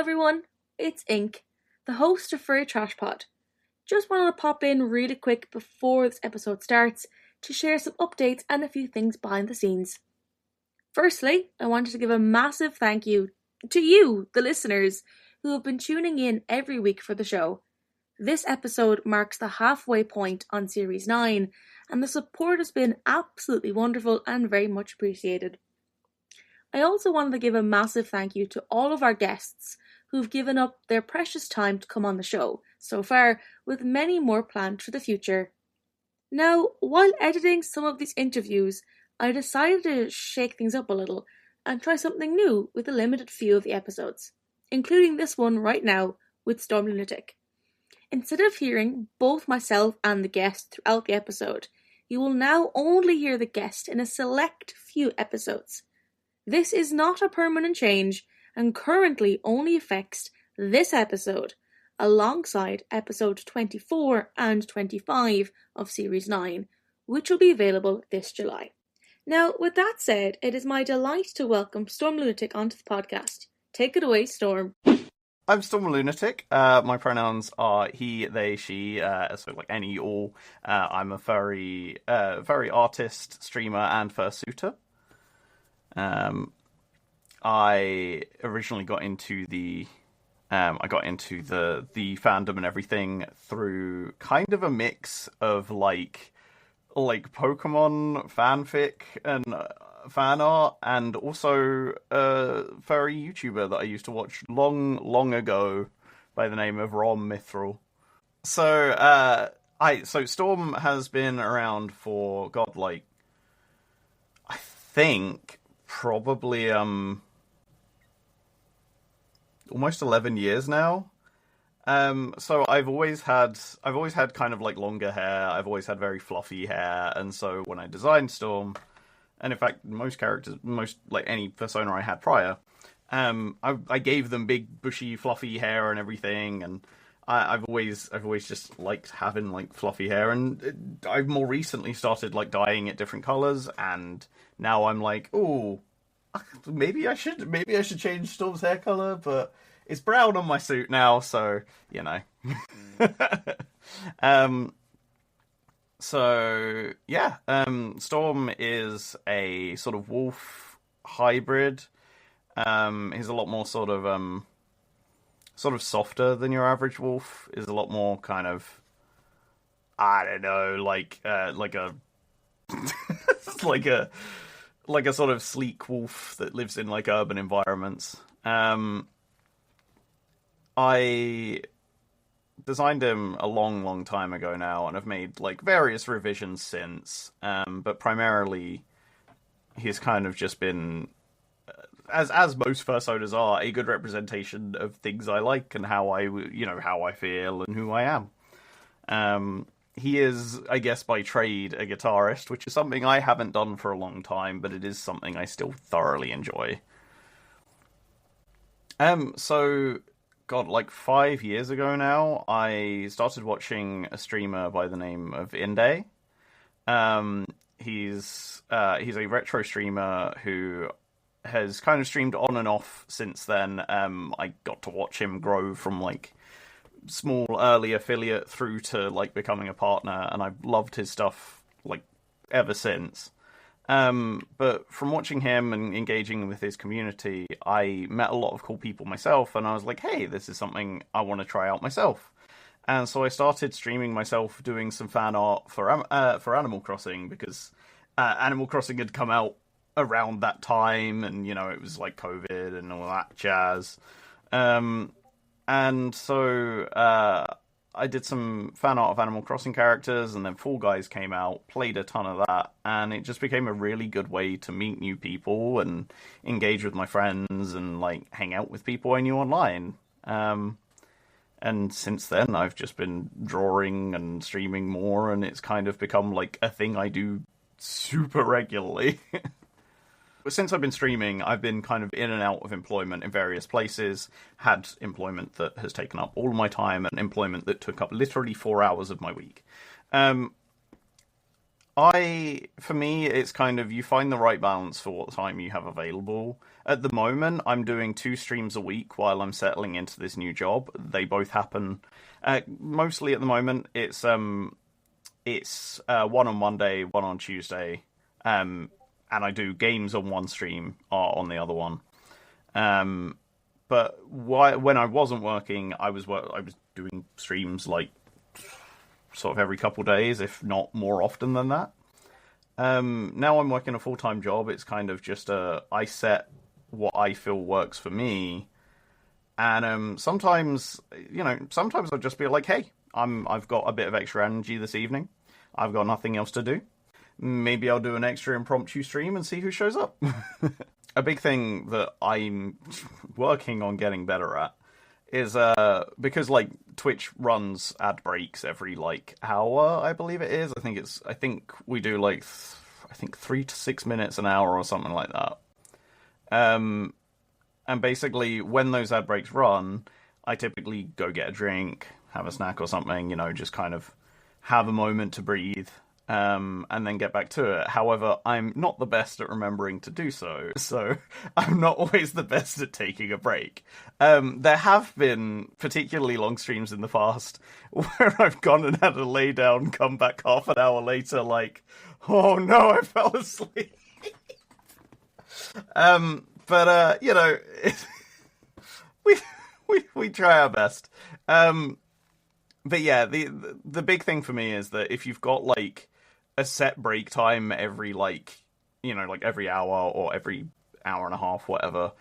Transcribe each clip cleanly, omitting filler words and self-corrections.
everyone, it's Ink, the host of Furry Trash Pod. Just wanted to pop in really quick before this episode starts to share some updates and a few things behind the scenes. Firstly, I wanted to give a massive thank you to you, the listeners, who have been tuning in every week for the show. This episode marks the halfway point on Series 9, and the support has been absolutely wonderful and very much appreciated. I also wanted to give a massive thank you to all of our guests who've given up their precious time to come on the show so far, with many more planned for the future. Now, while editing some of these interviews, I decided to shake things up a little and try something new with a limited few of the episodes, including this one right now with StormLunatic. Instead of hearing both myself and the guest throughout the episode, you will now only hear the guest in a select few episodes. This is not a permanent change and currently only affects this episode, alongside episode 24 and 25 of Series 9, which will be available this July. Now, with that said, it is my delight to welcome StormLunatic onto the podcast. Take it away, Storm. I'm StormLunatic. My pronouns are he, they, she, so like any, all. I'm a furry artist, streamer, and fursuiter. I originally got into the fandom and everything through kind of a mix of like Pokemon fanfic and fan art, and also a furry YouTuber that I used to watch long ago by the name of Rom Mithril. So Storm has been around for I think probably almost 11 years now. So I've always had kind of like longer hair. I've always had very fluffy hair, and so when I designed Storm, and in fact most like any persona I had prior, I gave them big bushy fluffy hair and everything, and I've always just liked having like fluffy hair, and I've more recently started like dyeing it different colors, and now I'm like, oh, maybe I should change Storm's hair color, but it's brown on my suit now, so you know. Storm is a sort of wolf hybrid. He's a lot more sort of softer than your average wolf. Is a lot more kind of, I don't know, like a like a sort of sleek wolf that lives in like urban environments. I designed him a long time ago now, and I've made like various revisions since. But primarily, he's kind of just been, as most fursuiters are, a good representation of things I like and how I feel and who I am. He is, I guess, by trade a guitarist, which is something I haven't done for a long time, but it is something I still thoroughly enjoy. Like 5 years ago now, I started watching a streamer by the name of Inde. He's a retro streamer who has kind of streamed on and off since then. I got to watch him grow from like small early affiliate through to like becoming a partner, and I've loved his stuff like ever since. But from watching him and engaging with his community, I met a lot of cool people myself, and I was like, hey, this is something I want to try out myself. And so I started streaming myself doing some fan art for Animal Crossing, because Animal Crossing had come out around that time, and you know, it was like COVID and all that jazz. And so I did some fan art of Animal Crossing characters, and then Fall Guys came out, played a ton of that, and it just became a really good way to meet new people and engage with my friends and like hang out with people I knew online. And since then, I've just been drawing and streaming more, and it's kind of become like a thing I do super regularly. Since I've been streaming, I've been kind of in and out of employment in various places. Had employment that has taken up all of my time, and employment that took up literally 4 hours of my week. For me, it's kind of you find the right balance for what time you have available. At the moment, I'm doing 2 streams a week while I'm settling into this new job. They both happen mostly at the moment. It's one on Monday, one on Tuesday, and I do games on one stream or on the other one. But when I wasn't working, I was doing streams like sort of every couple days, if not more often than that. Now I'm working a full-time job. It's kind of just I set what I feel works for me, and sometimes I'll just be like, hey, I've got a bit of extra energy this evening. I've got nothing else to do. Maybe I'll do an extra impromptu stream and see who shows up. A big thing that I'm working on getting better at is because like Twitch runs ad breaks every like hour, I believe it is. I think we do like 3 to 6 minutes an hour or something like that. And basically when those ad breaks run, I typically go get a drink, have a snack or something, just kind of have a moment to breathe. And then get back to it. However, I'm not the best at remembering to do so I'm not always the best at taking a break. There have been particularly long streams in the past where I've gone and had a lay down, come back half an hour later, like, oh no, I fell asleep. But we try our best. But yeah, the big thing for me is that if you've got like a set break time every every hour or every hour and a half, whatever,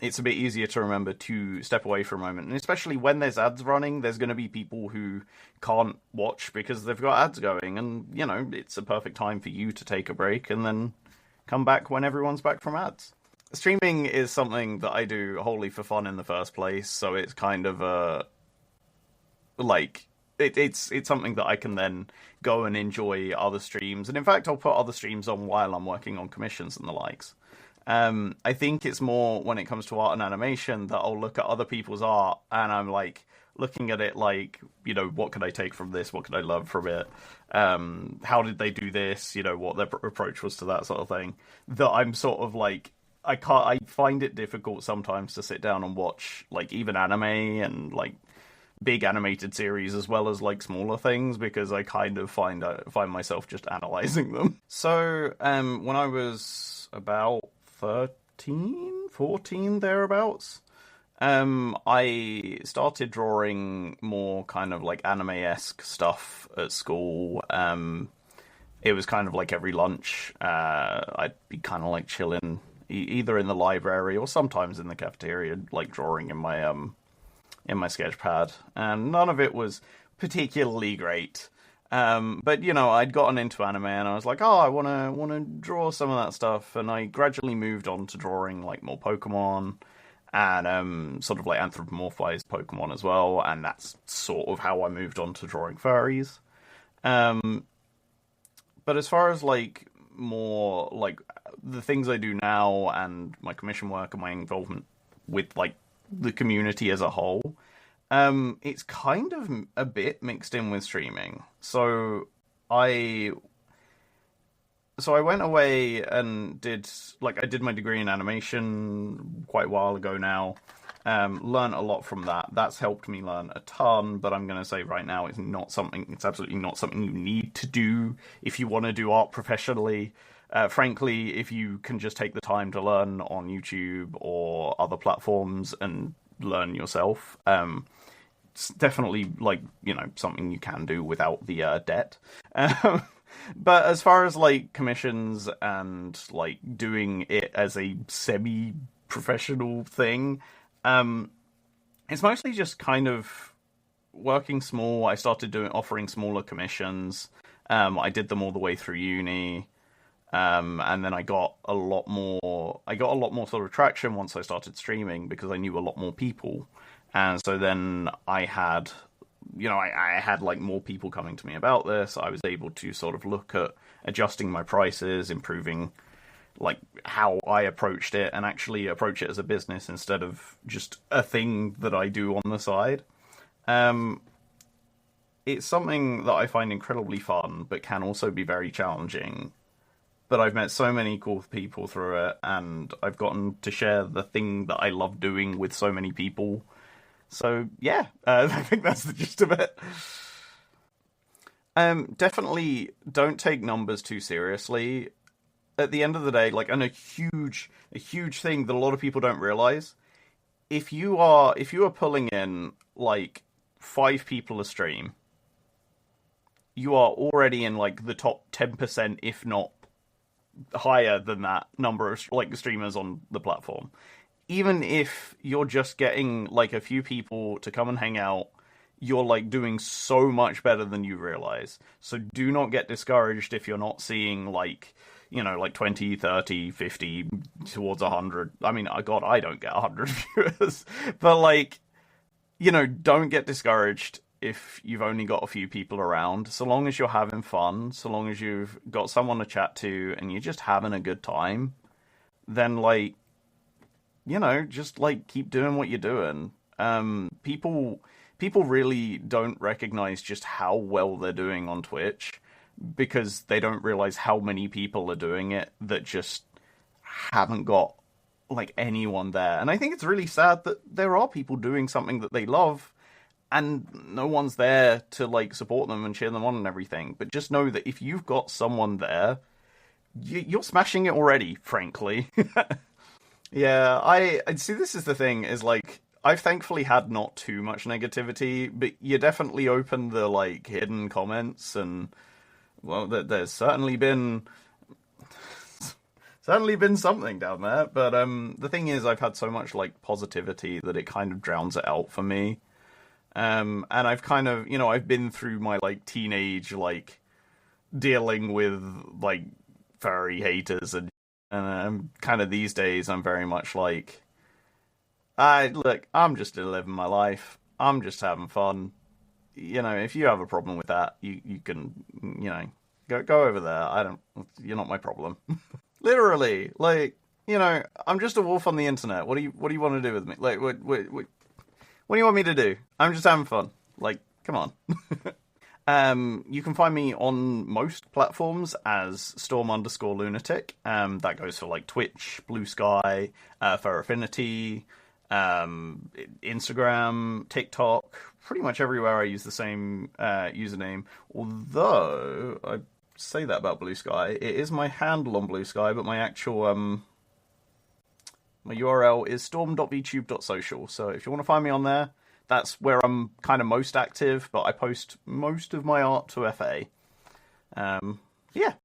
it's a bit easier to remember to step away for a moment. And especially when there's ads running, there's going to be people who can't watch because they've got ads going, and it's a perfect time for you to take a break and then come back when everyone's back from ads. Streaming is something that I do wholly for fun in the first place, so it's kind of it's something that I can then go and enjoy other streams. And in fact, I'll put other streams on while I'm working on commissions and the likes. I think it's more when it comes to art and animation that I'll look at other people's art and I'm like looking at it like, what could I take from this? What could I love from it? How did they do this? What their approach was to that sort of thing. That I'm sort of like, I find it difficult sometimes to sit down and watch like even anime and like big animated series as well as like smaller things because I kind of find myself just analyzing them. So when I was about 13, 14 thereabouts, I started drawing more kind of like anime-esque stuff at school. It was kind of like every lunch I'd be kind of like chilling either in the library or sometimes in the cafeteria, like drawing in my sketch pad, and none of it was particularly great. But I'd gotten into anime and I was like, oh, I want to draw some of that stuff, and I gradually moved on to drawing like more Pokemon and sort of like anthropomorphized Pokemon as well, and that's sort of how I moved on to drawing furries. But as far as like more like the things I do now and my commission work and my involvement with like the community as a whole, it's kind of a bit mixed in with streaming. So I went away and did my degree in animation quite a while ago now. Learned a lot from that. That's helped me learn a ton, but I'm going to say right now it's absolutely not something you need to do if you want to do art professionally. Frankly, if you can just take the time to learn on YouTube or other platforms and learn yourself, it's definitely like, something you can do without the debt. But as far as like commissions and like doing it as a semi-professional thing, it's mostly just kind of working small. I started offering smaller commissions. I did them all the way through uni. And then I got a lot more sort of traction once I started streaming because I knew a lot more people. And so then I had like more people coming to me about this. I was able to sort of look at adjusting my prices, improving like how I approached it, and actually approach it as a business instead of just a thing that I do on the side. it's something that I find incredibly fun, but can also be very challenging. But I've met so many cool people through it, and I've gotten to share the thing that I love doing with so many people. So, yeah, I think that's the gist of it. Definitely don't take numbers too seriously. At the end of the day, like, and a huge thing that a lot of people don't realize, if you are pulling in, like, 5 people a stream, you are already in, like, the top 10%, if not higher than that number of, like, streamers on the platform. Even if you're just getting, like, a few people to come and hang out, you're, like, doing so much better than you realize. So do not get discouraged if you're not seeing, like, you know, like 20, 30, 50 towards 100. I mean, God, I don't get 100 viewers. But, like, you know, don't get discouraged if you've only got a few people around. So long as you're having fun, so long as you've got someone to chat to and you're just having a good time, then, like, you know, just, like, keep doing what you're doing. People really don't recognize just how well they're doing on Twitch, because they don't realize how many people are doing it that just haven't got, like, anyone there. And I think it's really sad that there are people doing something that they love and no one's there to, like, support them and cheer them on and everything. But just know that if you've got someone there, you're smashing it already, frankly. Yeah, I see, this is the thing, is, like, I've thankfully had not too much negativity, but you definitely open the, like, hidden comments, and, well, there's certainly been something down there. But the thing is, I've had so much, like, positivity that it kind of drowns it out for me. And I've kind of, you know, I've been through my, like, teenage, like, dealing with, like, furry haters, and kind of these days I'm very much like, I'm just living my life. I'm just having fun. You know, if you have a problem with that, you can, you know, go over there. You're not my problem. Literally, like, you know, I'm just a wolf on the internet. What do you want to do with me? Like, what do you want me to do? I'm just having fun. Like, come on. You can find me on most platforms as Storm_Lunatic. That goes for, like, Twitch, Blue Sky, for Affinity, Instagram, TikTok, pretty much everywhere I use the same username. Although I say that about Blue Sky, it is my handle on Blue Sky, but my actual my URL is storm.vtube.social. So if you want to find me on there, that's where I'm kind of most active, but I post most of my art to FA. Yeah,